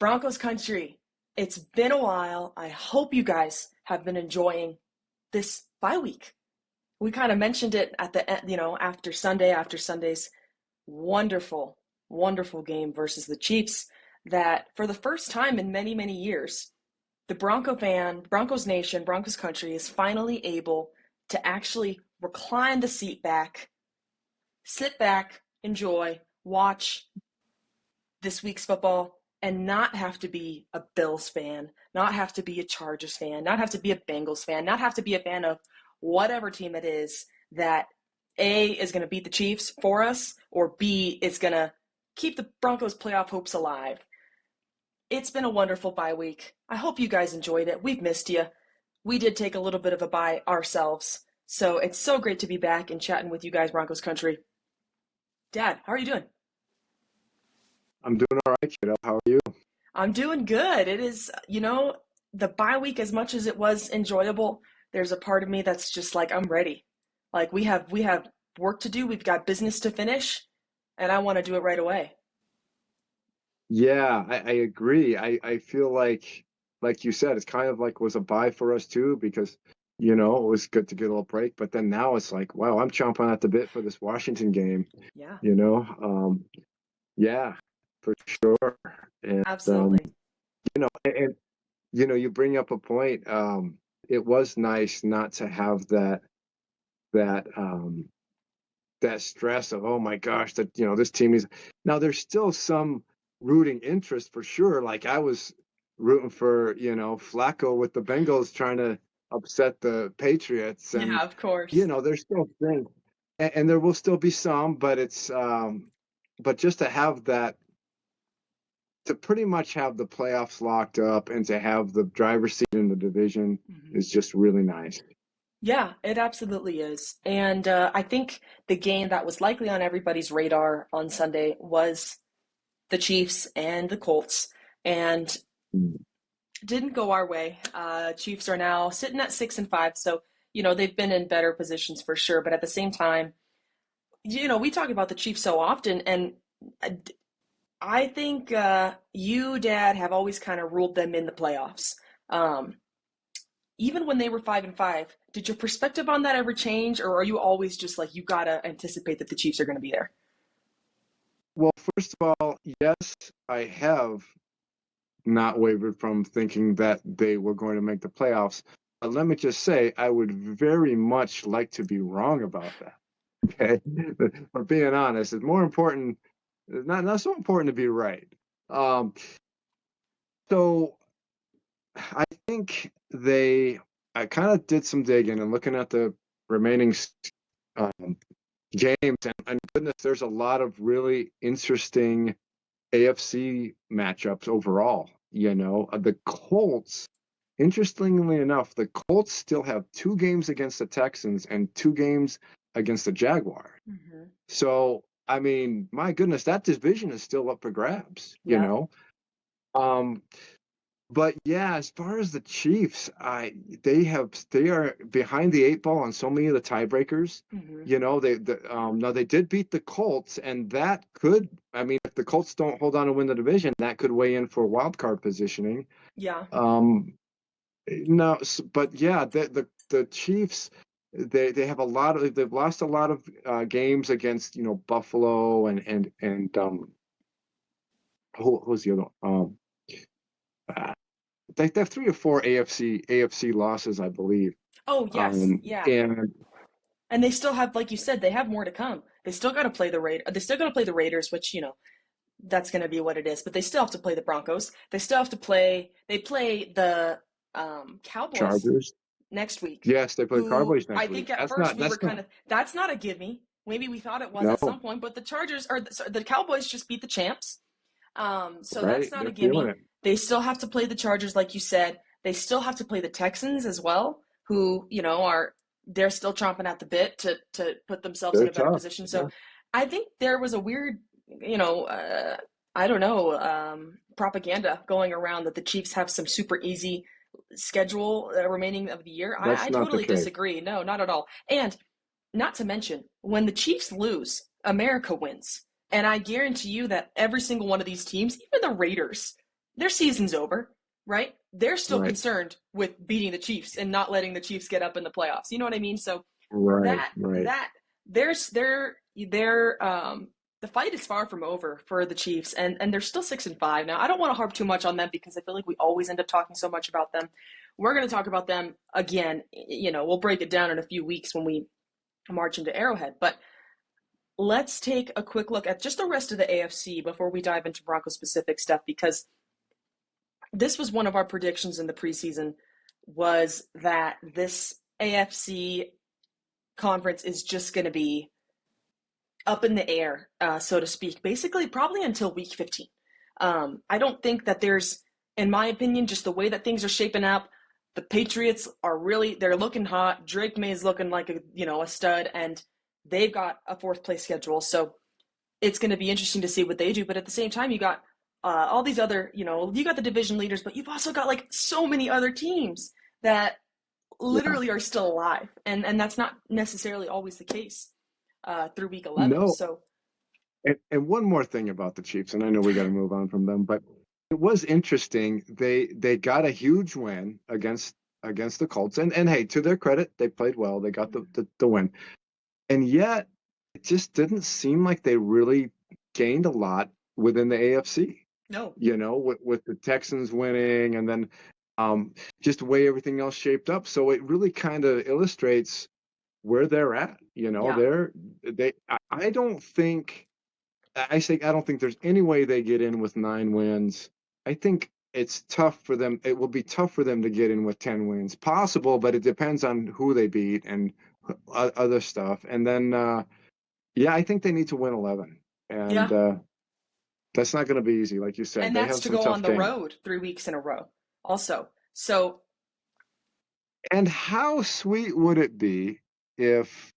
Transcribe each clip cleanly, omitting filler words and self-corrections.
Broncos country, it's been a while. I hope you guys have been enjoying this bye week. We kind of mentioned it at the end, after Sunday's wonderful, wonderful game versus the Chiefs, that for the first time in many, many years, the Broncos Nation, Broncos country is finally able to actually recline the seat back, sit back, enjoy, watch this week's football and not have to be a Bills fan, not have to be a Chargers fan, not have to be a Bengals fan, not have to be a fan of whatever team it is that A is going to beat the Chiefs for us or B is going to keep the Broncos playoff hopes alive. It's been a wonderful bye week. I hope you guys enjoyed it. We've missed you. We did take a little bit of a bye ourselves. So it's so great to be back and chatting with you guys, Broncos country. Dad, how are you doing? I'm doing all right, kiddo. How are you? I'm doing good. It is, the bye week, as much as it was enjoyable, there's a part of me that's just like, I'm ready. Like we have work to do, we've got business to finish, and I want to do it right away. Yeah, I agree. I feel like you said, it's kind of like was a bye for us too, because it was good to get a little break. But then now it's like, wow, I'm chomping at the bit for this Washington game. Yeah, You know, yeah, for sure. And absolutely. you bring up a point. It was nice not to have that that stress of, oh my gosh, that this team is now. There's still some rooting interest for sure. Like I was rooting for Flacco with the Bengals trying to upset the Patriots, Yeah, and of course. there's still things, and there will still be some, but it's but just to have that, to pretty much have the playoffs locked up and to have the driver's seat in the division Mhm. is just really nice. Yeah, it absolutely is. And I think the game that was likely on everybody's radar on Sunday was the Chiefs and the Colts. And didn't go our way. Chiefs are now sitting at 6-5, so they've been in better positions for sure. But at the same time, we talk about the Chiefs so often, and uh, I think you, Dad, have always kind of ruled them in the playoffs. Um, Even when they were 5-5, did your perspective on that ever change, or are you always just like you gotta anticipate that the Chiefs are going to be there? Well, first of all, yes, I have not wavered from thinking that they were going to make the playoffs. But let me just say, I would very much like to be wrong about that. Okay, for being honest, it's more important, not so important to be right. Um, so I think I kind of did some digging and looking at the remaining um, games, and goodness, there's a lot of really interesting AFC matchups overall. The Colts, interestingly enough, the Colts still have two games against the Texans and two games against the Jaguars. Hmm. So, I mean, my goodness, that division is still up for grabs. Yeah. Um, but yeah, as far as the Chiefs, they are behind the eight ball on so many of the tiebreakers. Hmm. Now they did beat the Colts, and that could, I mean, if the Colts don't hold on to win the division, that could weigh in for wild card positioning. Yeah. Um, no, but yeah, the Chiefs, they have they've lost a lot of games against Buffalo and who's the other one? Uh, they have three or four AFC losses, I believe. Oh, yes. Yeah. And And they still have, like you said, they have more to come. They still got to play the Raid. They still got to play the Raiders, which that's going to be what it is. But they still have to play the Broncos. They still have to play. They play the Cowboys Chargers. next week. Yes, they play the Who Cowboys I next week. think at That's first not. we were That's kind not. of that's not a gimme. Maybe we thought it was No, at some point, but the Chargers or the Cowboys just beat the champs. So that's right? not a They're feeling gimme. it. They still have to play the Chargers, like you said. They still have to play the Texans as well, who, are they're still chomping at the bit to put themselves in They're a better tough. position. So Yeah. I think there was a weird, I don't know, propaganda going around that the Chiefs have some super easy schedule remaining of the year. I That's not the totally case. disagree. No, not at all. And not to mention, when the Chiefs lose, America wins. And I guarantee you that every single one of these teams, even the Raiders, their season's over, right? They're still Right. concerned with beating the Chiefs and not letting the Chiefs get up in the playoffs. You know what I mean? So Right. that Right. that there's their the fight is far from over for the Chiefs, and they're still 6-5 now. I don't want to harp too much on them because I feel like we always end up talking so much about them. We're going to talk about them again. We'll break it down in a few weeks when we march into Arrowhead, but let's take a quick look at just the rest of the AFC before we dive into Broncos specific stuff, because this was one of our predictions in the preseason, was that this AFC conference is just going to be up in the air, so to speak, basically probably until week 15. I don't think that there's, in my opinion, just the way that things are shaping up, the Patriots are really, they're looking hot. Drake May is looking like a stud, and they've got a fourth place schedule. So it's going to be interesting to see what they do. But at the same time, you got all these other, you got the division leaders, but you've also got like so many other teams that Yeah. literally are still alive, and that's not necessarily always the case through week 11. No. So And one more thing about the Chiefs, and I know we got to move on from them, but it was interesting. They got a huge win against the Colts, and hey, to their credit, they played well. They got the win, and yet it just didn't seem like they really gained a lot within the AFC. no, With the Texans winning, and then just the way everything else shaped up. So it really kind of illustrates where they're at. yeah, I don't think. I don't think there's any way they get in with 9 wins. I think it's tough for them. It will be tough for them to get in with 10 wins. Possible, but it depends on who they beat and other stuff. And then, yeah, I think they need to win 11. And yeah, that's not going to be easy. Like you said, and they that's have to some go tough on the games. road 3 weeks in a row, also. So And how sweet would it be if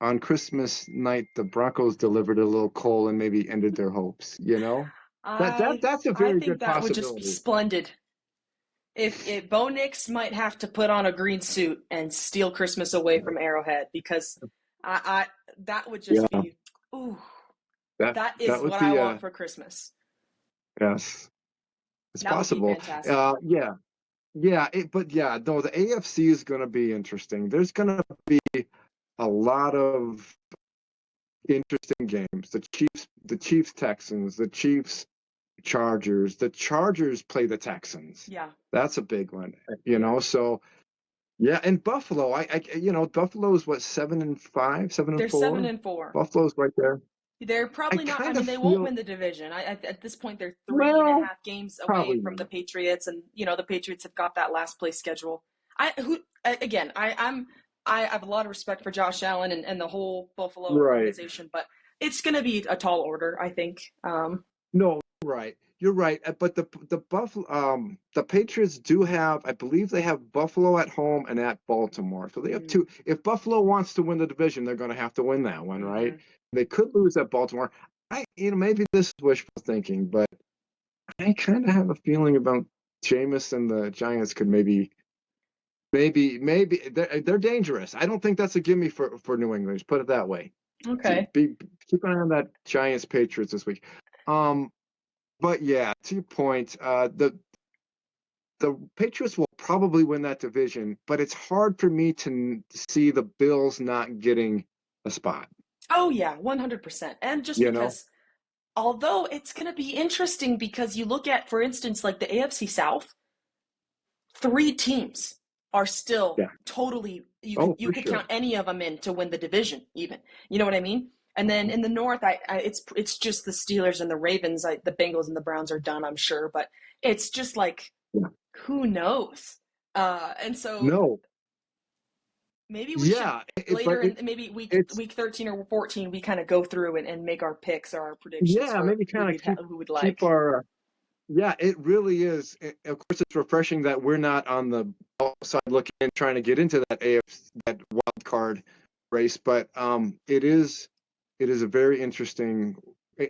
on Christmas night the Broncos delivered a little coal and maybe ended their hopes? I That's a I very think good that would just be possibility. splendid. If Bo Nix might have to put on a green suit and steal Christmas away from Arrowhead, because I that would just Yeah, be, ooh, that that that is would what I be want for Christmas. yes, it's That would be possible. fantastic. Yeah, yeah, but yeah, no, the AFC is going to be interesting. There's going to be a lot of interesting games. The Chiefs Texans, the Chiefs Chargers. The Chargers play the Texans. Yeah, That's a big one, yeah. So yeah, and Buffalo. Buffalo is what, 7-5, seven and They're seven four. and four. Buffalo's right there. They're I probably not. I kind mean, of they won't feel win the division. At this point, they're three and a well, half games away probably from the not. Patriots, and the Patriots have got that last place schedule. I have a lot of respect for Josh Allen and the whole Buffalo Right. organization, but it's going to be a tall order, I think. No, right. You're right. But the Patriots do have, I believe they have Buffalo at home and at Baltimore. So they have Mm, two. If Buffalo wants to win the division, they're going to have to win that one, right? hmm They could lose at Baltimore. Maybe this is wishful thinking, but I kind of have a feeling about Jameis and the Giants could maybe they're dangerous. I don't think that's a gimme for New England. Just put it that way. Okay. Keep an eye on that Giants Patriots this week. Um, but yeah, to your point, the Patriots will probably win that division, but it's hard for me to see the Bills not getting a spot. Oh yeah, 100%. And just You know? because, although it's going to be interesting because you look at, for instance, like the AFC South, three teams are still Yeah. totally, Oh, you for could sure. count any of them in to win the division even. You know what I mean? And then in the North, it's just the Steelers and the Ravens. The Bengals and the Browns are done, I'm sure, but it's just like, Yeah. who knows? And so No. maybe we should Yeah. later, But in maybe it's week 13 or 14, we kind of go through and make our picks or our predictions yeah. for Maybe kind of who would keep like. our Yeah, it really is. Of course, it's refreshing that we're not on the outside looking in, trying to get into that that wild card race. But it is a very interesting,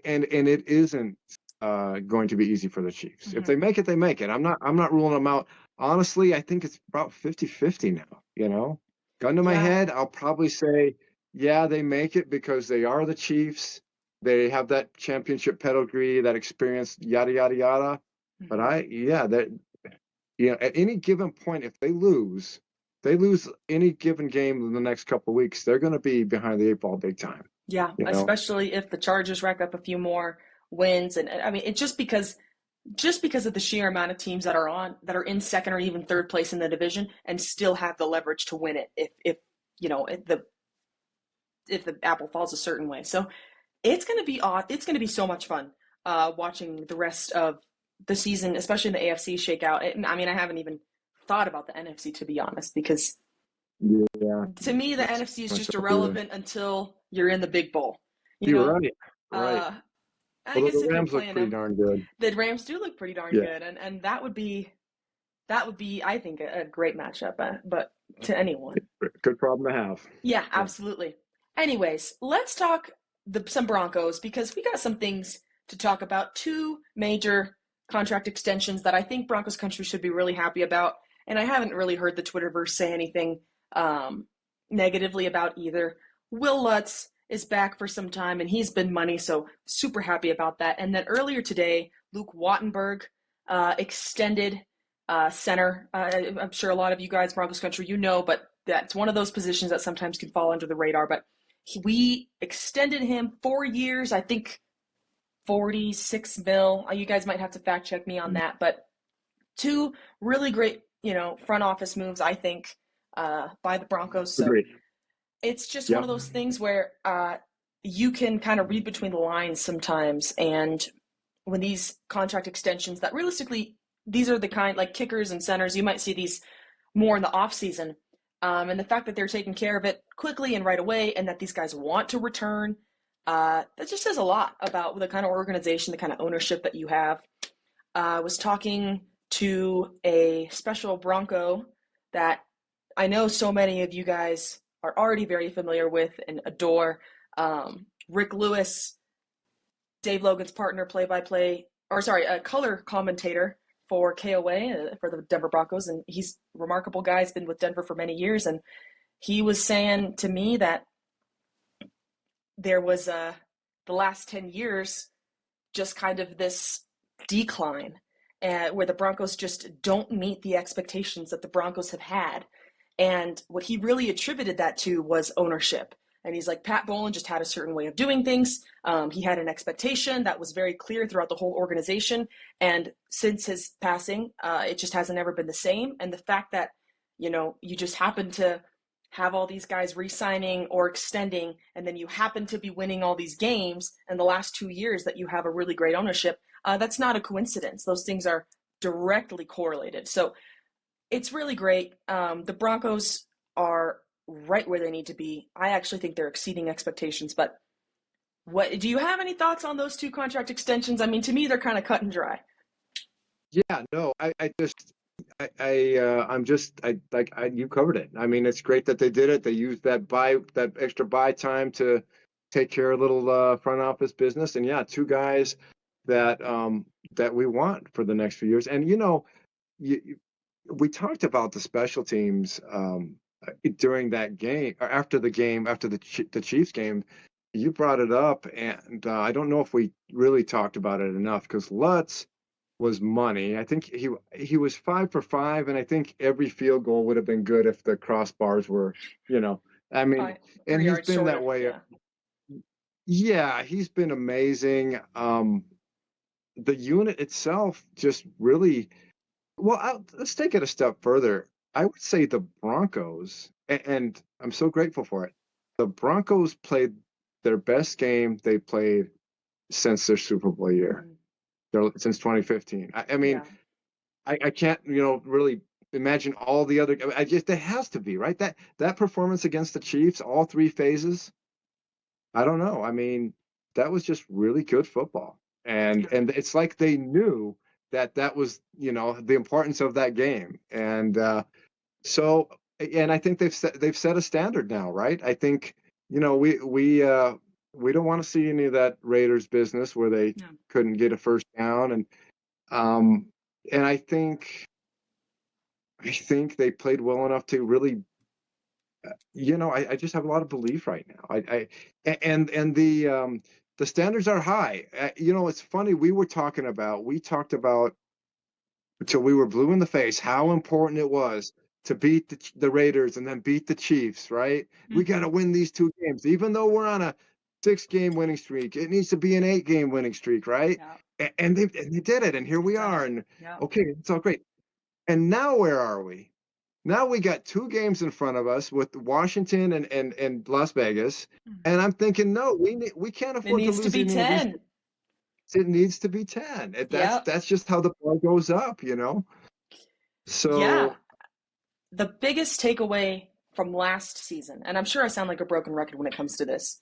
and it isn't going to be easy for the Chiefs. If Mhm. they make it, they make it. I'm not ruling them out. Honestly, I think it's about 50-50 now. Gun to my Yeah, head, I'll probably say, yeah, they make it because they are the Chiefs. They have that championship pedigree, that experience, yada yada yada. But Mhm. that at any given point, if they lose any given game in the next couple of weeks, they're going to be behind the eight ball big time. Yeah, You know, especially if the Chargers rack up a few more wins, and I mean, it's just because of the sheer amount of teams that are in second or even third place in the division and still have the leverage to win it if if the apple falls a certain way. So it's going to be odd. It's going to be so much fun watching the rest of the season, especially in the AFC shakeout. I mean, I haven't even thought about the NFC, to be honest, because yeah, to me the that's NFC is just myself either. irrelevant until you're in the big bowl. You You're know, right, right. uh, I Although guess the if you're Rams look playing pretty them, darn good. the Rams do look pretty darn Yeah, good, and that would be I think a great matchup, but to anyone. good problem to have. Yeah, Yeah, absolutely. Anyways, let's talk some Broncos because we got some things to talk about. Two major contract extensions that I think Broncos country should be really happy about, and I haven't really heard the Twitterverse say anything um, negatively about either. Will Lutz is back for some time, and he's been money, so super happy about that. And then earlier today, Luke Wattenberg extended center. I'm sure a lot of you guys, Broncos country, but that's one of those positions that sometimes can fall under the radar. But we extended him 4 years, I think 46 mil. You guys might have to fact check me on that, but two really great, front office moves, I think, by the Broncos. So agreed. it's just one Yep, of those things where you can kind of read between the lines sometimes. And when these contract extensions that realistically, these are the kind like kickers and centers, you might see these more in the off season. And the fact that they're taking care of it quickly and right away, and that these guys want to return, that just says a lot about the kind of organization, the kind of ownership that you have. I was talking to a special Bronco that I know so many of you guys are already very familiar with and adore. Rick Lewis, Dave Logan's partner, play-by-play, or sorry, a color commentator for KOA for the Denver Broncos, and he's a remarkable guy. He's been with Denver for many years, and he was saying to me that there was the last 10 years just kind of this decline where the Broncos just don't meet the expectations that the Broncos have had. And what he really attributed that to was ownership. And he's like, Pat Bowlen just had a certain way of doing things. He had an expectation that was very clear throughout the whole organization. And since his passing, it just hasn't ever been the same. And the fact that, you just happen to have all these guys re-signing or extending, and then you happen to be winning all these games in the last 2 years that you have a really great ownership, that's not a coincidence. Those things are directly correlated. So it's really great. The Broncos are right where they need to be. I actually think they're exceeding expectations. But what do you have any thoughts on those two contract extensions? I mean, to me, they're kind of cut and dry. yeah. No, I just I'm just you covered it. I mean, it's great that they did it. They used that extra buy time to take care of a little front office business, and yeah, two guys that we want for the next few years. And we talked about the special teams during that game, or after the game, after the Chiefs game. You brought it up, and I don't know if we really talked about it enough because Lutz was money. I think he was 5 for 5, and I think every field goal would have been good if the crossbars were, you know, I mean, Fine, and three he's yards been that shorter. way. Yeah. Yeah, he's been amazing. The unit itself just really well. Let's take it a step further. I would say the Broncos, and I'm so grateful for it. The Broncos played their best game they played since their Super Bowl year, Mm, since 2015. I mean, yeah. I can't, really imagine all the other. I just it has to be right that performance against the Chiefs, all three phases. I don't know. I mean, that was just really good football, and Yeah. and it's like they knew that was the importance of that game, and so and I think they've set a standard now, right? I think we don't want to see any of that Raiders business where they Yeah. couldn't get a first down, um and I think they played well enough to really, I just have a lot of belief right now. And the standards are high. It's funny. We talked about until we were blue in the face how important it was to beat the Raiders and then beat the Chiefs, right? We got Hmm. to win these 2 games. Even though we're on a 6 game winning streak, it needs to be an 8 game winning streak, right? Yeah, And they did it. And here they've we done are. it. And Yeah. okay, it's all great. And now where are we? Now we got 2 games in front of us with Washington and Las Vegas. And Hmm. I'm thinking, no, we can't It afford to needs to lose be any of these. 10. It needs to be 10. Yep. That's just how the ball goes up. Yeah. So The biggest takeaway from last season, and I'm sure I sound like a broken record when it comes to this,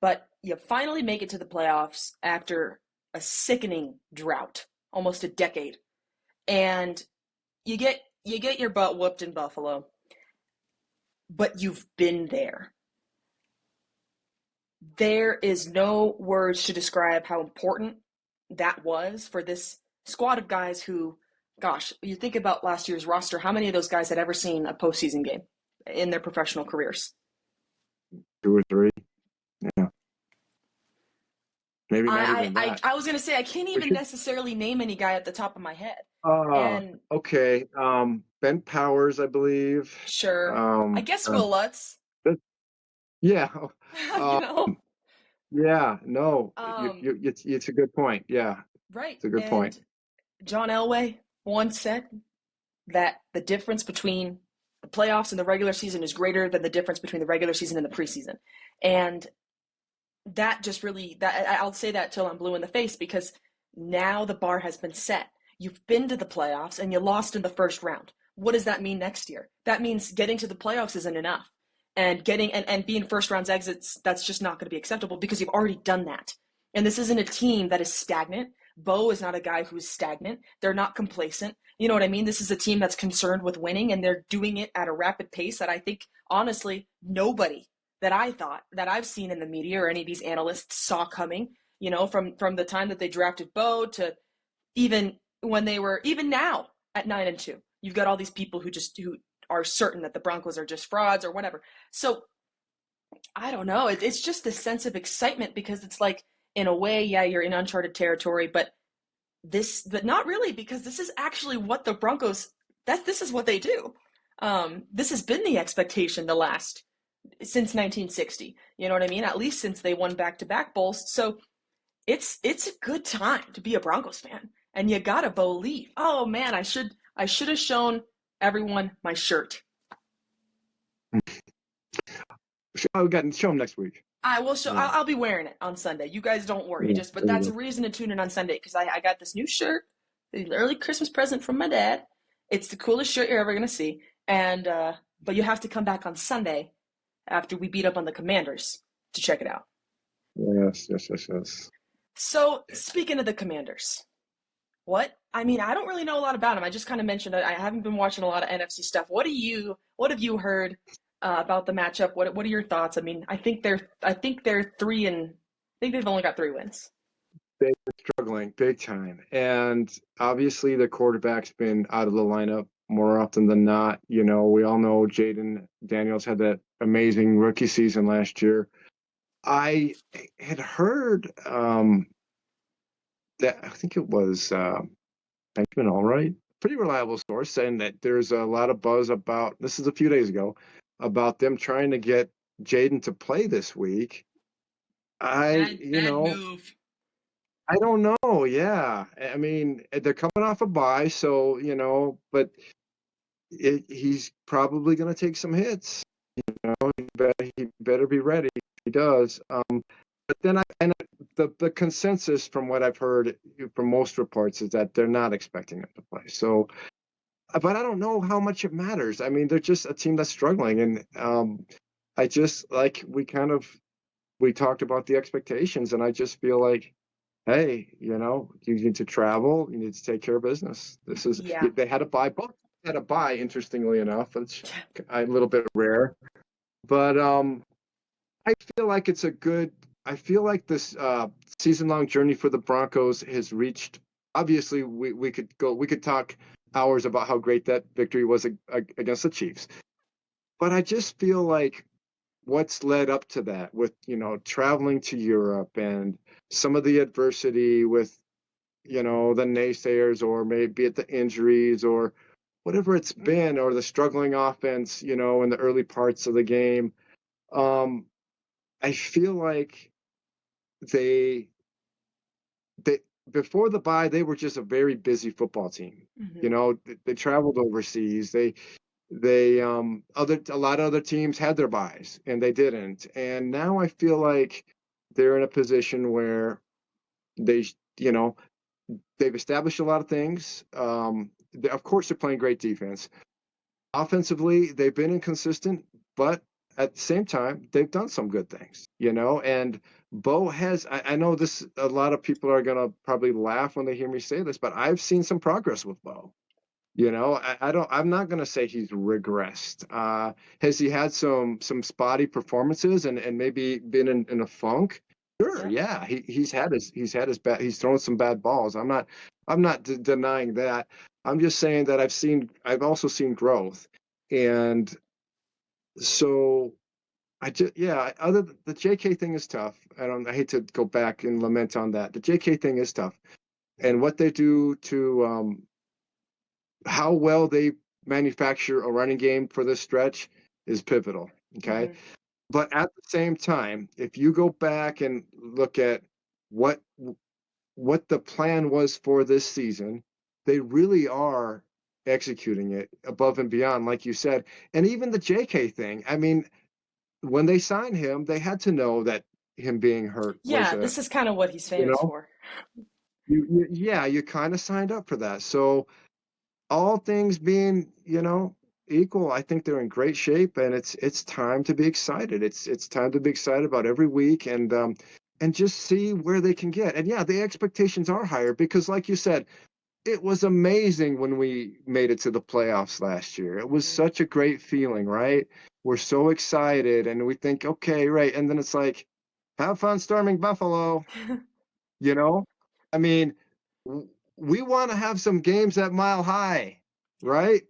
but you finally make it to the playoffs after a sickening drought, almost a decade. And you get your butt whooped in Buffalo, but you've been there. There is no words to describe how important that was for this squad of guys who, gosh, you think about last year's roster, how many of those guys had ever seen a postseason game in their professional careers? 2 or 3. Yeah, maybe not I, even I, I, that. I was going to say, I can't We even should. necessarily name any guy at the top of my head. Uh, And okay. Ben Powers, I believe. sure, I Um, guess uh, Will Lutz, but yeah. you Uh, know? yeah. No, Um, it's a good point. Yeah, right. it's a good point. And John Elway once said that the difference between the playoffs and the regular season is greater than the difference between the regular season and the preseason. And that just really that I'll say that till I'm blue in the face because now the bar has been set. You've been to the playoffs and you lost in the first round. What does that mean next year? That means getting to the playoffs isn't enough. And getting and being first rounds exits, that's just not going to be acceptable because you've already done that. And this isn't a team that is stagnant. Bo is not a guy who is stagnant. They're not complacent. You know what I mean? This is a team that's concerned with winning and they're doing it at a rapid pace that I think honestly nobody that I thought that I've seen in the media or any of these analysts saw coming. From the time that they drafted Bo to even when they were even now at 9-2, you've got all these people who are certain that the Broncos are just frauds or whatever. So I don't know. It's just this sense of excitement because it's like in a way, yeah, you're in uncharted territory, but not really because this is actually what the Broncos. This is what they do. This has been the expectation the last since 1960. You know what I mean? At least since they won back-to-back bowls. So it's a good time to be a Broncos fan, and you gotta believe. Oh man, I should have shown everyone my shirt. Oh, we got show them next week. I will show. Yeah. I'll be wearing it on Sunday. You guys don't worry. Yeah. But There you that's a go. reason to tune in on Sunday because I got this new shirt, the early Christmas present from my dad. It's the coolest shirt you're ever gonna see, and but you have to come back on Sunday after we beat up on the Commanders to check it out. Yes. Yes. Yes. Yes. So speaking of the Commanders, what? I mean, I don't really know a lot about him. I just kind of mentioned I haven't been watching a lot of NFC stuff. What have you heard about the matchup? What are your thoughts? I mean, I think they're three and I think they've only got 3 wins. They're struggling big time, and obviously the quarterback's been out of the lineup more often than not. We all know Jaden Daniels had that amazing rookie season last year. I had heard that I think it was Benjamin Allright, pretty reliable source, saying that there's a lot of buzz about this is a few days ago about them trying to get Jaden to play this week. I, you Bad know, move. I don't know. Yeah, I mean, they're coming off a bye, so but he's probably going to take some hits. He better be ready if he does. But then the consensus from what I've heard from most reports is that they're not expecting him to play. So, but I don't know how much it matters. I mean, they're just a team that's struggling, and I just like we talked about the expectations, and I just feel like, hey, you need to travel, you need to take care of business. Yeah. They had a bye, both had a bye. Interestingly enough, it's a little bit rare, but I feel like it's a good. I feel like this season-long journey for the Broncos has reached. Obviously, we could talk hours about how great that victory was against the Chiefs, but I just feel like what's led up to that with traveling to Europe and some of the adversity with the naysayers, or maybe it the injuries, or whatever it's been, or the struggling offense, in the early parts of the game. Um, I feel like they they before the bye, they were just a very busy football team. Hmm. They traveled overseas. A lot of other teams had their buys and they didn't. And now I feel like they're in a position where they, you know, they've established a lot of things. Of course, they're playing great defense. Offensively, they've been inconsistent, but at the same time, they've done some good things, and Bo has, I know this, a lot of people are going to probably laugh when they hear me say this, but I've seen some progress with Bo. I'm not going to say he's regressed. Has he had some spotty performances and maybe been in a funk? Sure, Yeah. yeah. He's had his bad, he's thrown some bad balls. I'm not denying that. I'm just saying that I've also seen growth. And so yeah, the JK thing is tough. I hate to go back and lament on that. The JK thing is tough. And what they do to how well they manufacture a running game for this stretch is pivotal. Okay. Hmm. But at the same time, if you go back and look at what what the plan was for this season, they really are executing it above and beyond, like you said. And even the JK thing, I mean, when they signed him, they had to know that him being hurt was Yeah, this is kind of what he's you famous know, for. yeah, you kind of signed up for that. So all things being, equal, I think they're in great shape, and it's time to be excited. It's time to be excited about every week, and just see where they can get. And yeah, the expectations are higher because, like you said, it was amazing when we made it to the playoffs last year. It was Hmm. such a great feeling, right? We're so excited, and we think, okay, right, and then it's like, have fun storming Buffalo. You know, I mean, we want to have some games at Mile High, Yeah. right?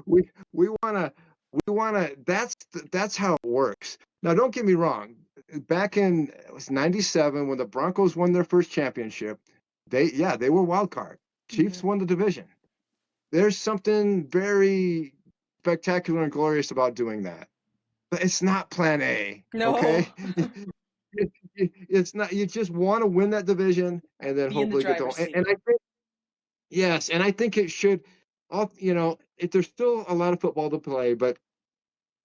We want to. That's how it works. Now, don't get me wrong. Back in it was '97 when the Broncos won their first championship. They were wild card. Hmm. Chiefs won the division. There's something very spectacular and glorious about doing that. But it's not Plan A, No. okay? It's not. You just want to win that division and then Be in the hopefully get to. driver's And seat. I think yes, and I think it should. There's still a lot of football to play, but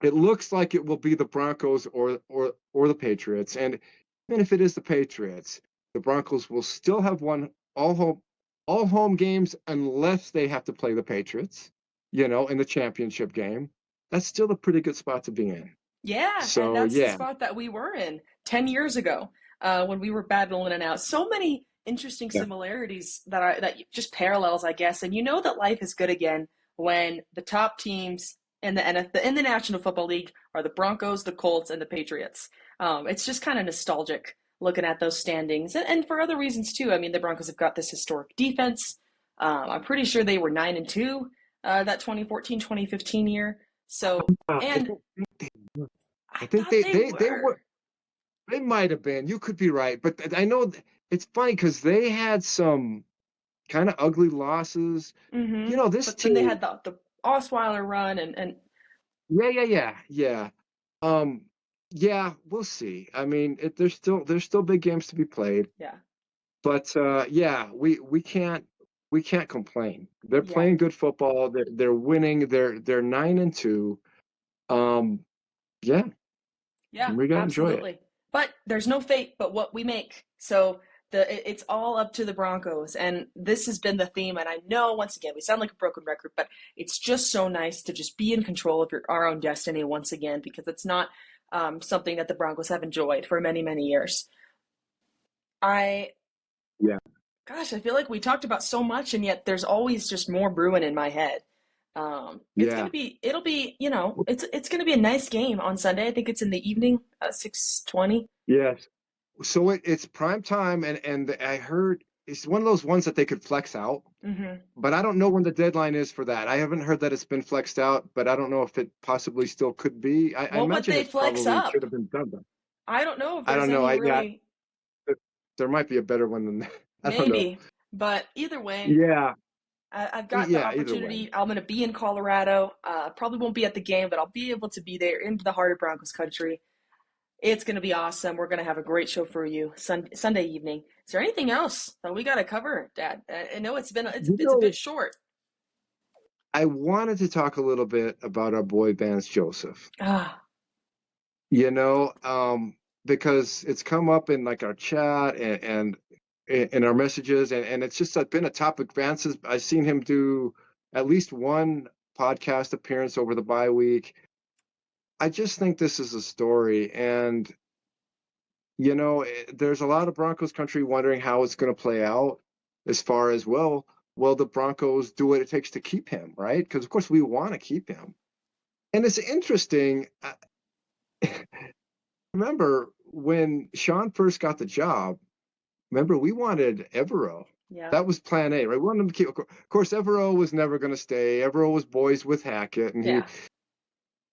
it looks like it will be the Broncos or the Patriots. And even if it is the Patriots, the Broncos will still have won all home games unless they have to play the Patriots. In the championship game. That's still a pretty good spot to be in. Yeah, and So that's the yeah, spot that we were in 10 years ago, when we were battling it out. So many interesting yeah. similarities that just parallels, I guess. And you know that life is good again when the top teams in in the National Football League are the Broncos, the Colts, and the Patriots. It's just kind of nostalgic looking at those standings, and for other reasons too. I mean, the Broncos have got this historic defense. I'm pretty sure they were 9-2 that 2014-2015 year. So, I and don't think they I I think thought they they were. were. They might have been. You could be right, but I know it's funny because they had some kind of ugly losses. Hmm. This But then they team. had the Osweiler run, and Yeah, yeah, yeah, yeah. Um, yeah, we'll see. I mean, there's still big games to be played, yeah, but yeah, we can't complain. They're yeah, playing good football. They're winning. They're 9-2. Um, yeah, yeah, we gotta enjoy it. absolutely. But there's no fate but what we make. So it's all up to the Broncos, and this has been the theme. And I know once again we sound like a broken record, but it's just so nice to just be in control of our own destiny once again, because it's not something that the Broncos have enjoyed for many many years. I Yeah, Gosh, I feel like we talked about so much, and yet there's always just more brewing in my head. yeah, It'll be, it's gonna be a nice game on Sunday. I think it's in the evening at 6:20. yes. So it's prime time, and I heard it's one of those ones that they could flex out, Mm-hmm. but I don't know when the deadline is for that. I haven't heard that it's been flexed out, but I don't know if it possibly still could be. I What would imagine they it's flex probably should up? have been done, but I don't know if I there's don't know. any Yeah, really. there might be a better one than that. I don't know. Maybe. But either way, Yeah, I've got the yeah. Either way. opportunity. I'm going to be in Colorado. Probably won't be at the game, but I'll be able to be there into the heart of Broncos country. It's going to be awesome. We're going to have a great show for you Sunday evening. Is there anything else that we got to cover, Dad? I know You it's a bit know, short. I wanted to talk a little bit about our boy Vance Joseph. Ah, You know, because it's come up in like our chat and in our messages, and it's just been a topic. Vance's, I've seen him do at least one podcast appearance over the bye week. I just think this is a story, and there's a lot of Broncos country wondering how it's going to play out as far as, well, will the Broncos do what it takes to keep him, right? Because of course we want to keep him, and it's interesting. Remember when Sean first got the job? Remember, we wanted Evero. yeah, That was plan A, right? We wanted him to keep. Of course, Evero was never going to stay. Evero was boys with Hackett, and he. yeah,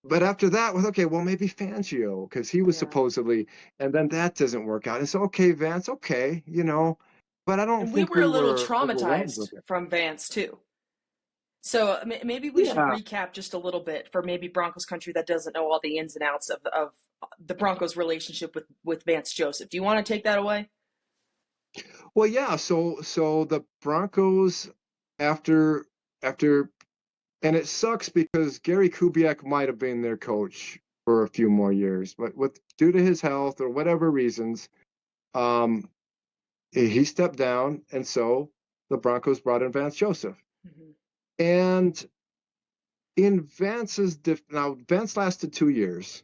But after that, was okay. Well, maybe Fangio, because he was yeah. supposedly, and then that doesn't work out. And so, okay, Vance, okay, but I don't And we think were a we little were overwhelmed traumatized with it. from Vance too. So maybe we should Yeah. recap just a little bit for maybe Broncos country that doesn't know all the ins and outs of the Broncos' relationship with Vance Joseph. Do you want to take that away? Well, yeah. So the Broncos, after after and it sucks because Gary Kubiak might have been their coach for a few more years, but due to his health or whatever reasons, um, he stepped down, and so the Broncos brought in Vance Joseph. Mm-hmm. And in now Vance lasted 2 years.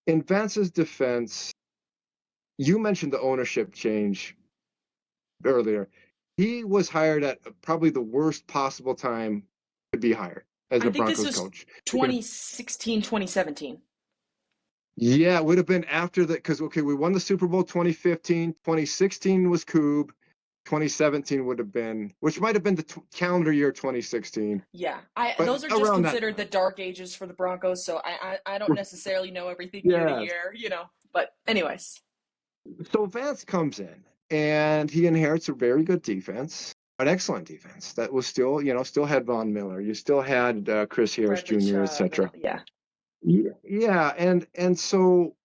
In Vance's defense, you mentioned the ownership change earlier. He was hired at probably the worst possible time to be hired as I a think this Broncos was coach. Because 2016, 2017. yeah, it would have been after that because okay, we won the Super Bowl 2015, 2016 was Coob, 2017 would have been, which might have been the calendar year 2016, Yeah, I but those are just around that considered the time. dark ages for the Broncos, so I don't necessarily know everything year to Yes. year, But anyways, So Vance comes in and he inherits a very good defense, an excellent defense that was still, still had Von Miller. You still had Chris Harris Bradley Jr., Chubb and etc. yeah, Yeah, and so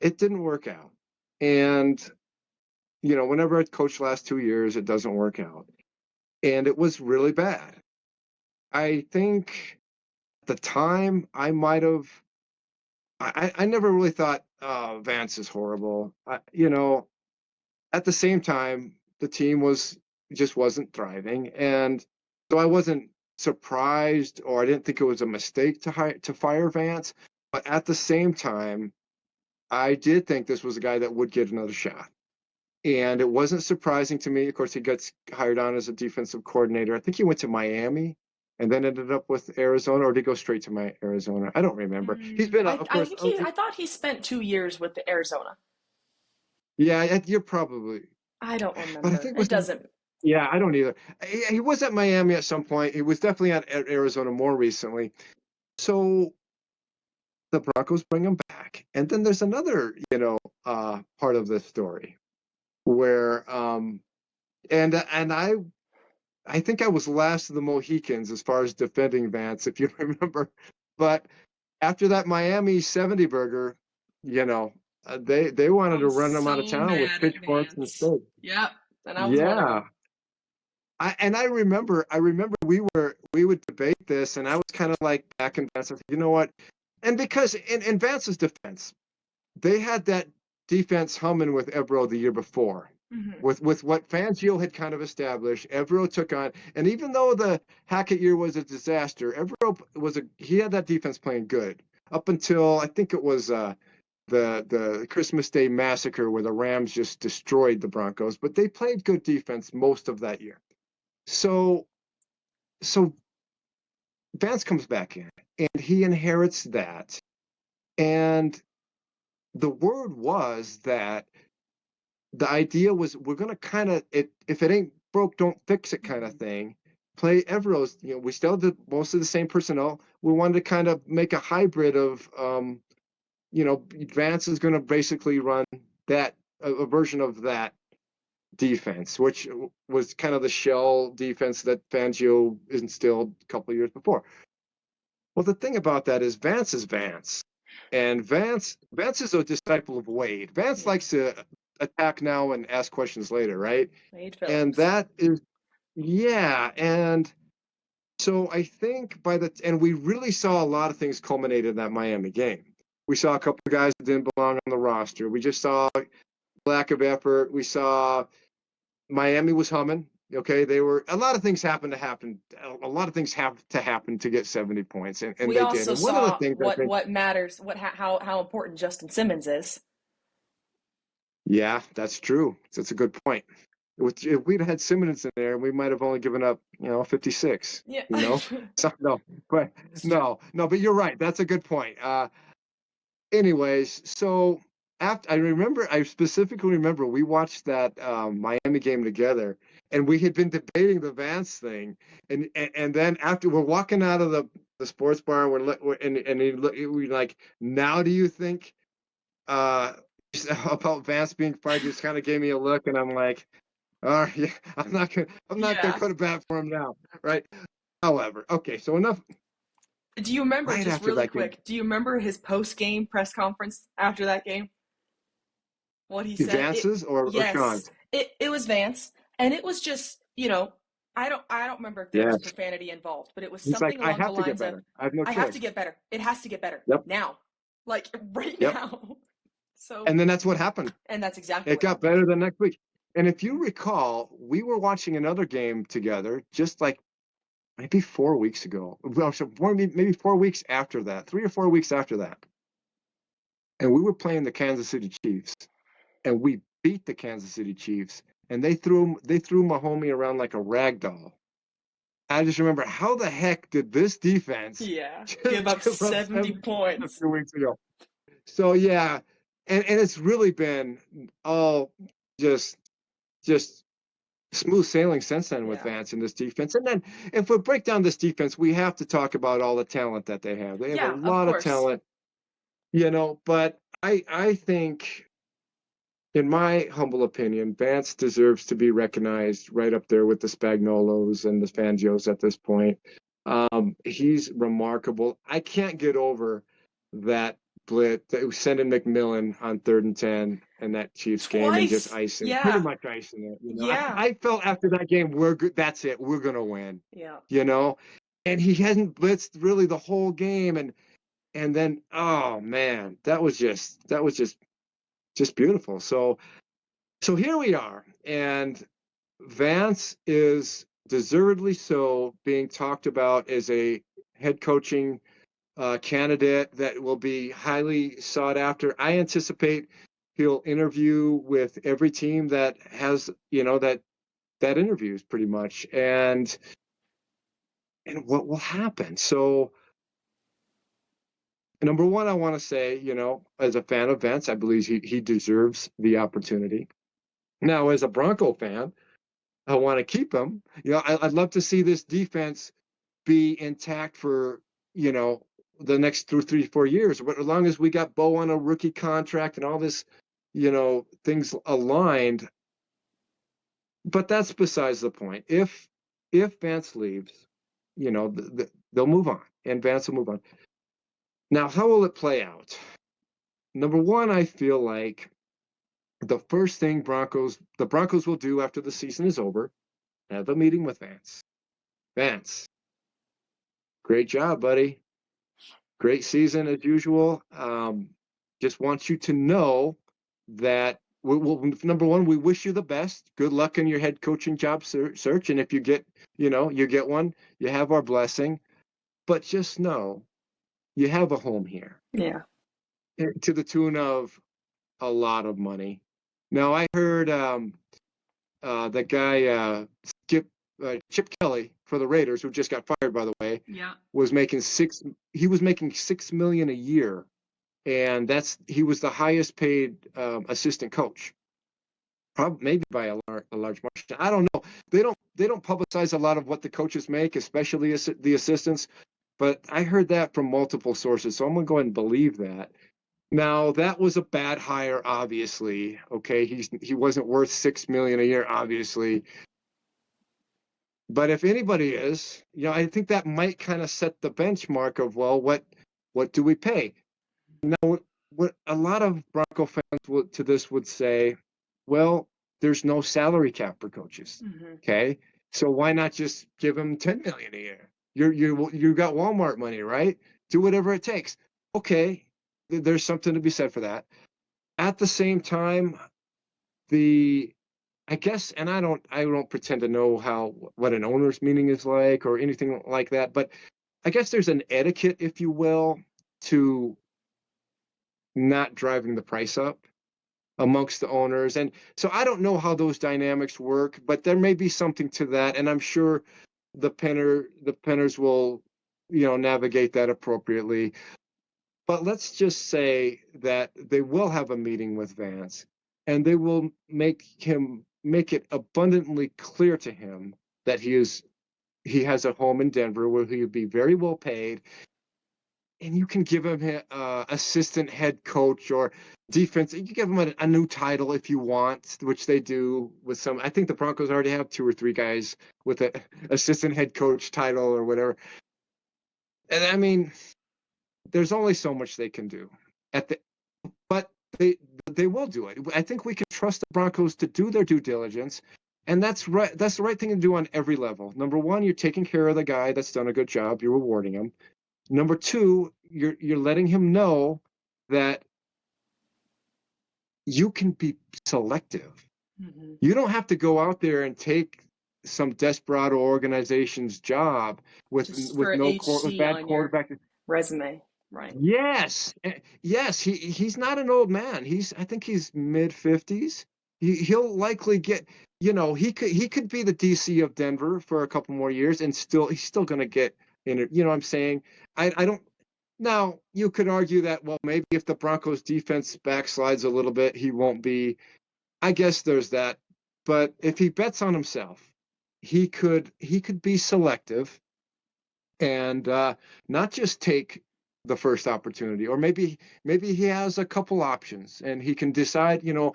it didn't work out. And whenever I coached the last 2 years, it doesn't work out. And it was really bad. I think at the time I might have. I never really thought Vance is horrible. At the same time, the team just wasn't thriving, and so I wasn't surprised, or I didn't think it was a mistake to fire Vance. But at the same time, I did think this was a guy that would get another shot. And it wasn't surprising to me. Of course, he gets hired on as a defensive coordinator. I think he went to Miami and then ended up with Arizona, or did he go straight to my Arizona? I don't remember. He's been, of I course, think I thought he spent 2 years with the Arizona. yeah, you're probably, I don't but I remember. think it It was, doesn't. yeah, I don't either. He was at Miami at some point. He was definitely at Arizona more recently. So the Broncos bring him back. And then there's another, part of this story where, and I think I was last of the Mohicans as far as defending Vance, if you remember. But after that Miami 70 burger, they wanted I'm to run him out of so town with mad at pitchforks and Vance. sticks. Yep, and I was one of Yeah. them. I remember we would debate this, and I was kind of like back and Vance. I said, you know what? And because in Vance's defense, they had that defense humming with Ebro the year before. Hmm. With what Fangio had kind of established, Evero took on, and even though the Hackett year was a disaster, Evero he had that defense playing good up until I think it was the Christmas Day massacre where the Rams just destroyed the Broncos, but they played good defense most of that year. So so Vance comes back in and he inherits that, and the word was that the idea was we're going to kind of if it ain't broke don't fix it kind of Hmm. thing. Play Everos, we still did most of the same personnel. We wanted to kind of make a hybrid of Vance is going to basically run that a version of that defense, which was kind of the shell defense that Fangio instilled a couple of years before. Well, the thing about that is Vance is Vance. And Vance is a disciple of Wade. Vance Yeah. likes to attack now and ask questions later, right? Wade And Phillips. that is, yeah. And so I think and we really saw a lot of things culminate in that Miami game. We saw a couple of guys that didn't belong on the roster. We just saw lack of effort. We saw Miami was humming. Okay, a lot of things happened to happen. A lot of things have to happen to get 70 points, and We they did. also And one of the saw things I think, what matters, how important Justin Simmons is. yeah, that's true. That's a good point. If we'd had Simmons in there, we might have only given up, 56. Yeah. So no, but no, but you're right. That's a good point. Anyways, so after I specifically remember we watched that Miami game together, and we had been debating the Vance thing, and then after we're walking out of the sports bar, we like, now do you think uh about Vance being fired? Just kind of gave me a look, and I'm like, yeah, I'm not gonna Yeah. go to bat for him now, right? However, okay, so enough. Do you remember, Right just after really that game, quick, do you remember his post-game press conference after that game? What he said? Vance's or Yes, Sean's? it was Vance, and it was just, I don't remember if there was Yes. profanity involved, but it was He's like, something I along the have to get lines of, better. I have no I have to choice. get better. It has to get better Yep. now. Like right Yep. now. So, And then that's what happened. and that's exactly It what got happened. better the next week. And if you recall, we were watching another game together, just like maybe 4 weeks ago. Well, so maybe 4 weeks after that, 3 or 4 weeks after that. And we were playing the Kansas City Chiefs, and we beat the Kansas City Chiefs, and they threw Mahomie around like a rag doll. I just remember, how the heck did this defense Yeah. Give just up give up 70 70 points a points. few weeks ago? So yeah, and it's really been all just just smooth sailing since then with Yeah. Vance in this defense. And then if we break down this defense, we have to talk about all the talent that they have. They have a Yeah, of lot of course. talent, but I think, in my humble opinion, Vance deserves to be recognized right up there with the Spagnolos and the Fangios at this point. He's remarkable. I can't get over that blitz, sending McMillan on 3rd and 10 and that Chiefs game and just Twice. pretty Yeah. much icing it. Yeah. I felt after that game, we're good. That's it. We're gonna win. Yeah. You know, and he hadn't blitzed really the whole game, and then, oh man, that was just beautiful. So here we are, and Vance is deservedly so being talked about as a head coaching candidate that will be highly sought after. I anticipate he'll interview with every team that has, that interviews pretty much, and what will happen. So, number one, I want to say, as a fan of Vance, I believe he deserves the opportunity. Now, as a Bronco fan, I want to keep him. I'd love to see this defense be intact for, the next 3, 4 years. But as long as we got Bo on a rookie contract and all this, things aligned. But that's besides the point. If Vance leaves, they'll move on, and Vance will move on. Now, how will it play out? Number one, I feel like the first thing the Broncos will do after the season is over, have a meeting with Vance. Vance, great job, buddy. Great season as usual. Just want you to know that number one, we wish you the best. Good luck in your head coaching job search, and if you get one, you have our blessing. But just know you have a home here, Yeah. to the tune of a lot of money. Now I heard that guy Chip Kelly for the Raiders, who just got fired, by the way, Yeah. was making he was making $6 million a year, and he was the highest paid assistant coach, probably maybe by a large margin. I don't know. They don't publicize a lot of what the coaches make, especially the assistants. But I heard that from multiple sources, so I'm gonna go ahead and believe that. Now that was a bad hire, obviously. Okay, he wasn't worth $6 million a year, obviously. But if anybody is, I think that might kind of set the benchmark of, well, what do we pay? Now, what a lot of Bronco fans to this would say, well, there's no salary cap for coaches. Mm-hmm. Okay, so why not just give them $10 million a year? You got Walmart money, right? Do whatever it takes. Okay, there's something to be said for that. At the same time, the I guess, and I don't pretend to know what an owner's meeting is like or anything like that, but I guess there's an etiquette, if you will, to not driving the price up amongst the owners. And so I don't know how those dynamics work, but there may be something to that. And I'm sure the Penners will, navigate that appropriately. But let's just say that they will have a meeting with Vance and they will make it abundantly clear to him that he has a home in Denver where he'll be very well paid, and you can give him assistant head coach or defense. You can give him a new title if you want, which they do with some. I think the Broncos already have 2 or 3 guys with an assistant head coach title or whatever. And I mean, there's only so much they can do but they will do it. I think we can trust the Broncos to do their due diligence. And that's right. That's the right thing to do on every level. Number one, you're taking care of the guy that's done a good job. You're rewarding him. Number two, you're letting him know that you can be selective. Mm-hmm. You don't have to go out there and take some desperado organization's job with Just with for no with HC bad on your quarterback. resume, right? Yes, yes. He's not an old man. I think he's mid 50s. He'll likely get. He could be the DC of Denver for a couple more years, and he's still going to get in it. You know what I'm saying? I don't. Now you could argue that, well, maybe if the Broncos defense backslides a little bit, he won't be. I guess there's that. But if he bets on himself, he could be selective and not just take the first opportunity, or maybe he has a couple options and he can decide. You know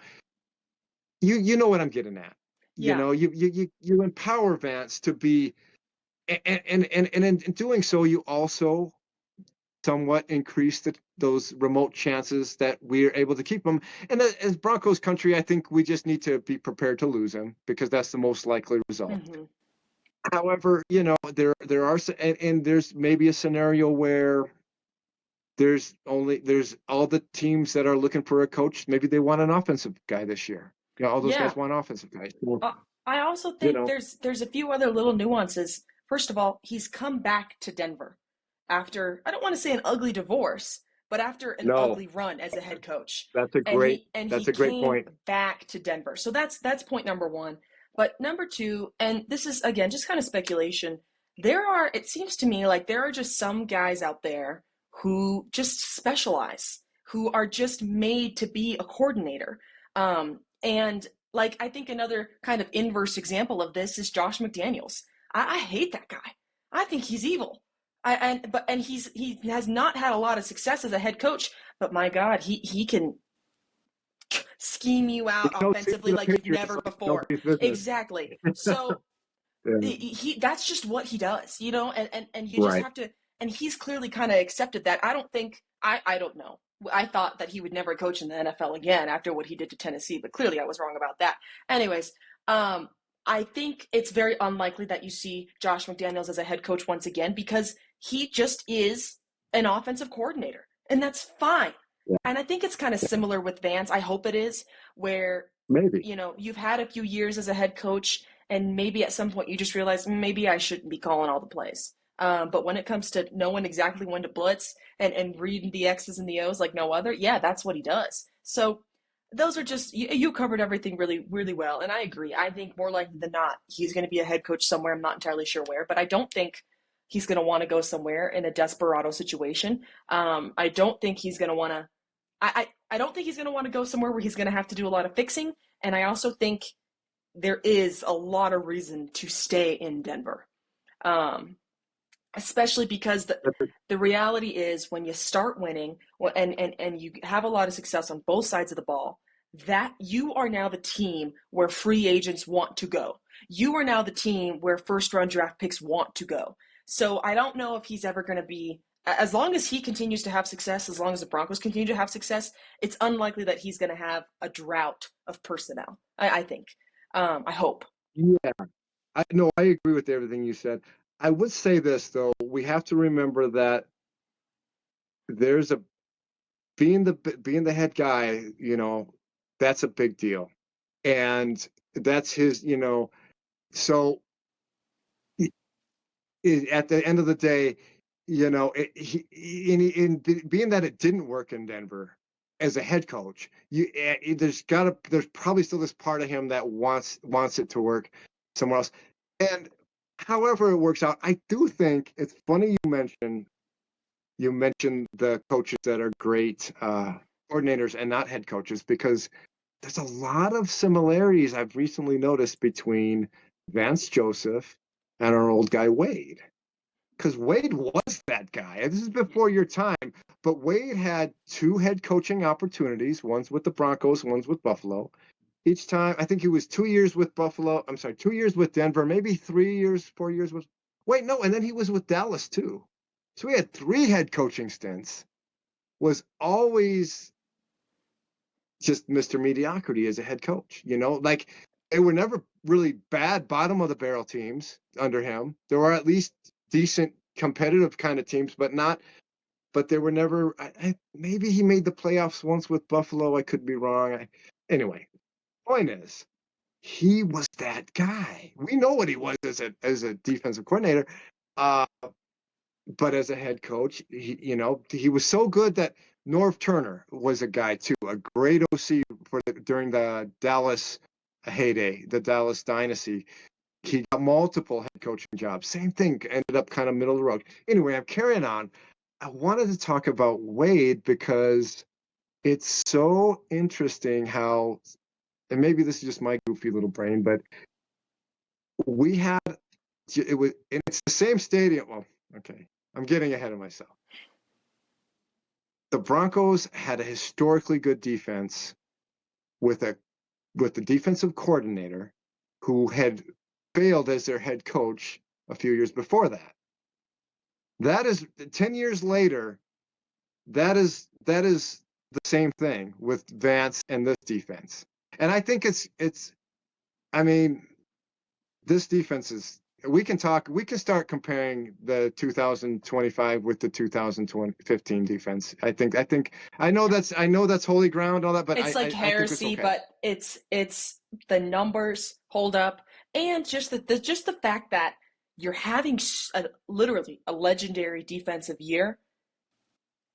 what I'm getting at. Yeah. You empower Vance to be, and in doing so, you also somewhat increase those remote chances that we're able to keep them. And as Broncos country, I think we just need to be prepared to lose him because that's the most likely result. Mm-hmm. However, there are, and there's maybe a scenario where there's all the teams that are looking for a coach. Maybe they want an offensive guy this year. All those Yeah. guys want offensive guys. Well, Uh, I also you think know, there's a few other little nuances. First of all, he's come back to Denver after, I don't want to say an ugly divorce, but after an no, ugly run as a head coach. that's a And great he that's a great came point. back to Denver. So that's point number one. But number two, and this is again just kind of speculation, it seems to me like there are just some guys out there who just specialize, who are just made to be a coordinator. And like, I think another kind of inverse example of this is Josh McDaniels. I hate that guy. I think he's evil. He has not had a lot of success as a head coach, but my God, he can scheme you You out know, see offensively the like you've Patriots never like before. nobody's business. Exactly. So Yeah, he that's just what he does, and you just right. have to, and he's clearly kind of accepted that. I don't know. I thought that he would never coach in the NFL again after what he did to Tennessee, but clearly I was wrong about that. Anyways, I think it's very unlikely that you see Josh McDaniels as a head coach once again because he just is an offensive coordinator, and that's fine. Yeah, And I think it's kind of similar with Vance. I hope it is, where maybe. you've had a few years as a head coach, and maybe at some point you just realize maybe I shouldn't be calling all the plays. But when it comes to knowing exactly when to blitz and reading the X's and the O's like no other, yeah, that's what he does. So those are just, you covered everything really, really well. And I agree. I think more likely than not, he's going to be a head coach somewhere. I'm not entirely sure where, but I don't think he's going to want to go somewhere in a desperado situation. I don't think he's going to want to, I don't think he's going to want to go somewhere where he's going to have to do a lot of fixing. And I also think there is a lot of reason to stay in Denver. Um, especially because That's a, the reality is when you start winning and you have a lot of success on both sides of the ball, that you are now the team where free agents want to go. You are now the team where first round draft picks want to go. So I don't know if he's ever going to be, as long as he continues to have success, as long as the Broncos continue to have success, it's unlikely that he's going to have a drought of personnel. I think. I hope. yeah, I no, I agree with everything you said. I would say this though, we have to remember that there's a being the head guy, that's a big deal. And that's his, so at the end of the day, being that it didn't work in Denver as a head coach, there's probably still this part of him that wants it to work somewhere else. And however it works out, I do think it's funny you mentioned the coaches that are great coordinators and not head coaches because there's a lot of similarities I've recently noticed between Vance Joseph and our old guy Wade. Because Wade was that guy. This is before your time, but Wade had two head coaching opportunities. One's with the Broncos, one's with Buffalo. Each time, I think he was 2 years with Buffalo. I'm sorry, 2 years with Denver, maybe 3 years, 4 years with. Wait, no, and then he was with Dallas too. So he had three head coaching stints. Was always just Mr. Mediocrity as a head coach. Like they were never really bad bottom of the barrel teams under him. There were at least decent competitive kind of teams, but they were never. Maybe he made the playoffs once with Buffalo. I could be wrong. Anyway, point is, he was that guy. We know what he was as a defensive coordinator. Uh, but as a head coach, he was so good that Norv Turner was a guy too, a great OC during the Dallas heyday, the Dallas dynasty. He got multiple head coaching jobs. Same thing, ended up kind of middle of the road. Anyway, I'm carrying on. I wanted to talk about Wade because it's so interesting how, and maybe this is just my goofy little brain, but we had it was, and it's the same stadium. Well, okay, I'm getting ahead of myself. The Broncos had a historically good defense with the defensive coordinator who had failed as their head coach a few years before that. That is 10 years later, that is the same thing with Vance and this defense. And I think it's I mean, this defense is we can start comparing the 2025 with the 2015 defense. I know that's holy ground and all that, but It's like I think it's heresy, okay. but it's the numbers hold up, and just the fact that you're having literally a legendary defensive year,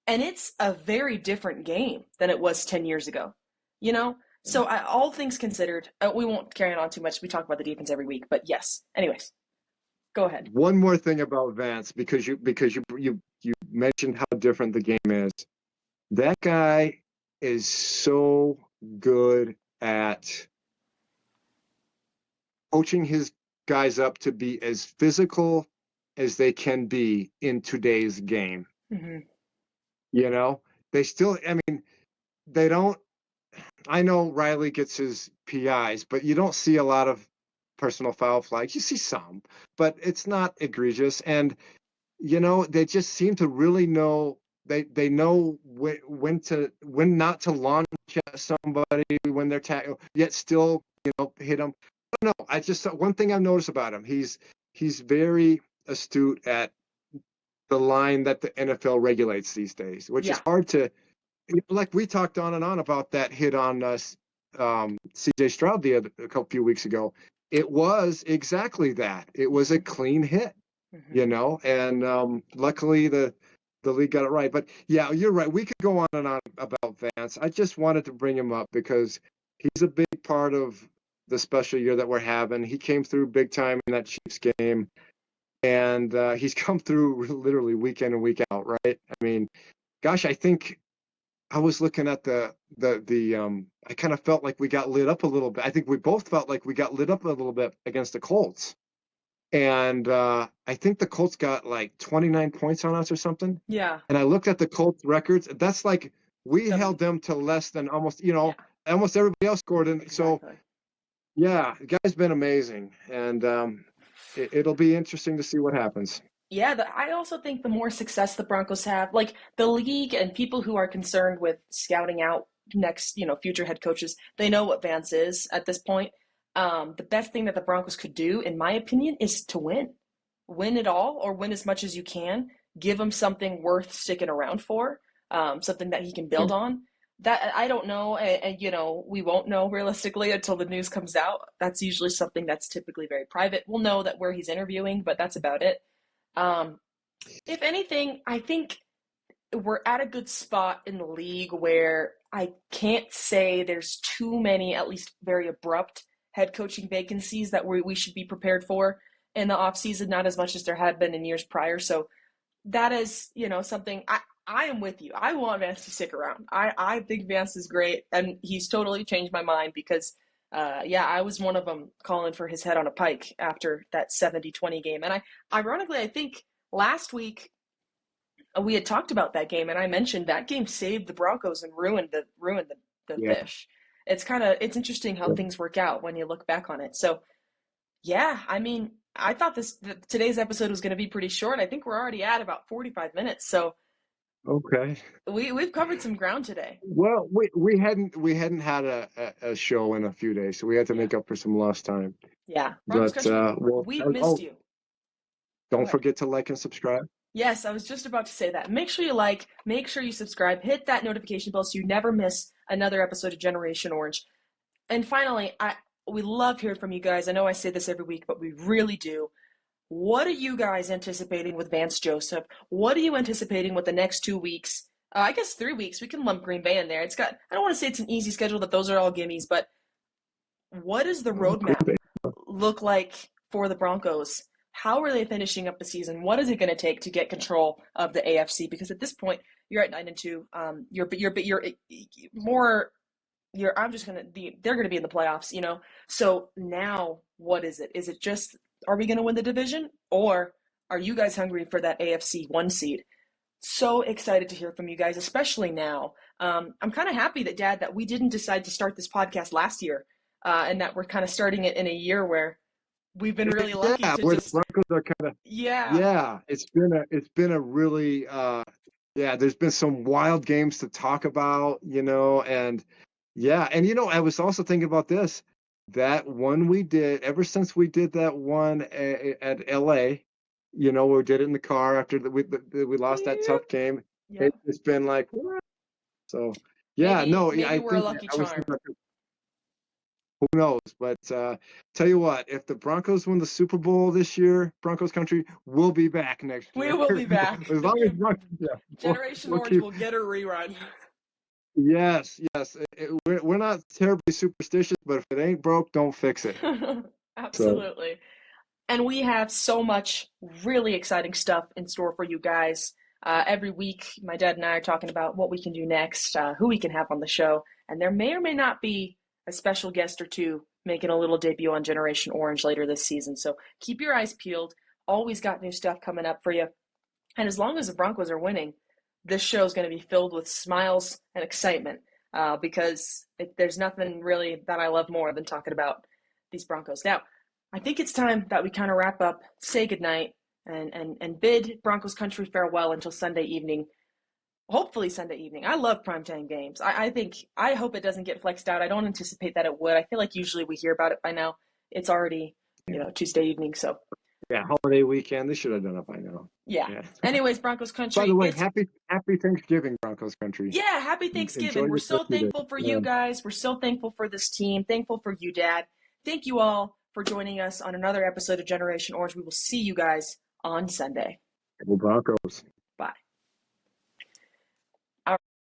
and it's a very different game than it was 10 years ago. You know, so all things considered, we won't carry on too much. We talk about the defense every week, but yes. Anyways, go ahead. One more thing about Vance because you mentioned how different the game is. That guy is so good at coaching his guys up to be as physical as they can be in today's game. Mm-hmm. You know, they still, I mean, they don't. I know Riley gets his PIs, but you don't see a lot of personal foul flags. You see some, but it's not egregious. And they just seem to really know they know when not to launch at somebody when they're yet still hit them. I don't know. I just one thing I've noticed about him, he's very astute at the line that the NFL regulates these days, which is Yeah. hard to like we talked on and on about that hit on us CJ Stroud a couple few weeks ago. It was exactly that. It was a clean hit, Mm-hmm. and luckily the league got it right. But yeah, you're right. We could go on and on about Vance. I just wanted to bring him up because he's a big part of the special year that we're having. He came through big time in that Chiefs game, and he's come through literally week in and week out. Right? I mean, gosh, I think I was looking at the I kind of felt like we got lit up a little bit. I think we both felt like we got lit up a little bit against the Colts. and I think the Colts got like 29 points on us or something. Yeah. And I looked at the Colts records. That's like we held 70. them to less than almost, Yeah, almost everybody else scored. And so, exactly. yeah, the guy's been amazing. And it'll be interesting to see what happens. Yeah, I also think the more success the Broncos have, like the league and people who are concerned with scouting out next, future head coaches, they know what Vance is at this point. The best thing that the Broncos could do, in my opinion, is to win. Win it all or win as much as you can. Give him something worth sticking around for, something that he can Yeah. build on. That I don't know, and we won't know realistically until the news comes out. That's usually something that's typically very private. We'll know that where he's interviewing, but that's about it. Um, if anything, I think we're at a good spot in the league where I can't say there's too many, at least very abrupt head coaching vacancies that we should be prepared for in the offseason, not as much as there had been in years prior. So that is, something I am with you. I want Vance to stick around. I think Vance is great, and he's totally changed my mind because, yeah, I was one of them calling for his head on a pike after that 70-20 game. And ironically, I think last week we had talked about that game, and I mentioned that game saved the Broncos and ruined the Yeah. fish. It's interesting how things work out when you look back on it. So yeah, I mean, I thought today's episode was going to be pretty short. I think we're already at about 45 minutes, so Okay. we've covered some ground today. Well, we hadn't had a show in a few days, so we had to Yeah, make up for some lost time. yeah. Broncos But country, well, we've missed you. Go don't ahead. forget to like and subscribe. Yes, I was just about to say that. Make sure you like, make sure you subscribe, hit that notification bell so you never miss another episode of Generation Orange. And finally, we love hearing from you guys. I know I say this every week, but we really do. What are you guys anticipating with Vance Joseph? What are you anticipating with the next 2 weeks? I guess 3 weeks. We can lump Green Bay in there. I don't want to say it's an easy schedule, that those are all gimmies, but what does the roadmap look like for the Broncos? How are they finishing up the season? What is it going to take to get control of the AFC? Because at this point, you're at 9-2. You're more. I'm just gonna be. They're gonna be in the playoffs. So now, what is it? Is it just, are we gonna win the division, or are you guys hungry for that AFC 1 seed? So excited to hear from you guys, especially now. I'm kind of happy that we didn't decide to start this podcast last year, and that we're kind of starting it in a year where we've been really lucky Yeah, to where the just, Broncos are kind of yeah, yeah. It's been a really yeah. There's been some wild games to talk about, and yeah, and I was also thinking about this. That one we did ever since we did that one at LA, we did it in the car after we lost that yep, tough game. yep. It's been like what? So yeah, Maybe no, yeah, maybe I we're a think lucky I was charm. thinking about who knows, but tell you what, if the Broncos win the Super Bowl this year, Broncos country, we'll be back next We year. will be back. As long as Broncos, yeah, we'll, Generation we'll Orange keep. will get a rerun. Yes, yes. We're not terribly superstitious, but if it ain't broke, don't fix it. So, Absolutely. And we have so much really exciting stuff in store for you guys. Every week, my dad and I are talking about what we can do next, who we can have on the show, and there may or may not be a special guest or two making a little debut on Generation Orange later this season. So keep your eyes peeled. Always got new stuff coming up for you. And as long as the Broncos are winning, this show is going to be filled with smiles and excitement because there's nothing really that I love more than talking about these Broncos. Now, I think it's time that we kind of wrap up, say goodnight, and bid Broncos country farewell until Sunday evening. Hopefully Sunday evening. I love primetime games. I hope it doesn't get flexed out. I don't anticipate that it would. I feel like usually we hear about it by now. It's already, Tuesday evening. So yeah, holiday weekend. They should have done it by now. yeah. Yeah. Anyways, Broncos By the country, way, it's happy Thanksgiving, Broncos country. yeah, happy Enjoy Thanksgiving. We're your so turkey day. thankful for you guys. We're so thankful for this team. Thankful for you, Dad. Thank you all for joining us on another episode of Generation Orange. We will see you guys on Sunday. Go Broncos.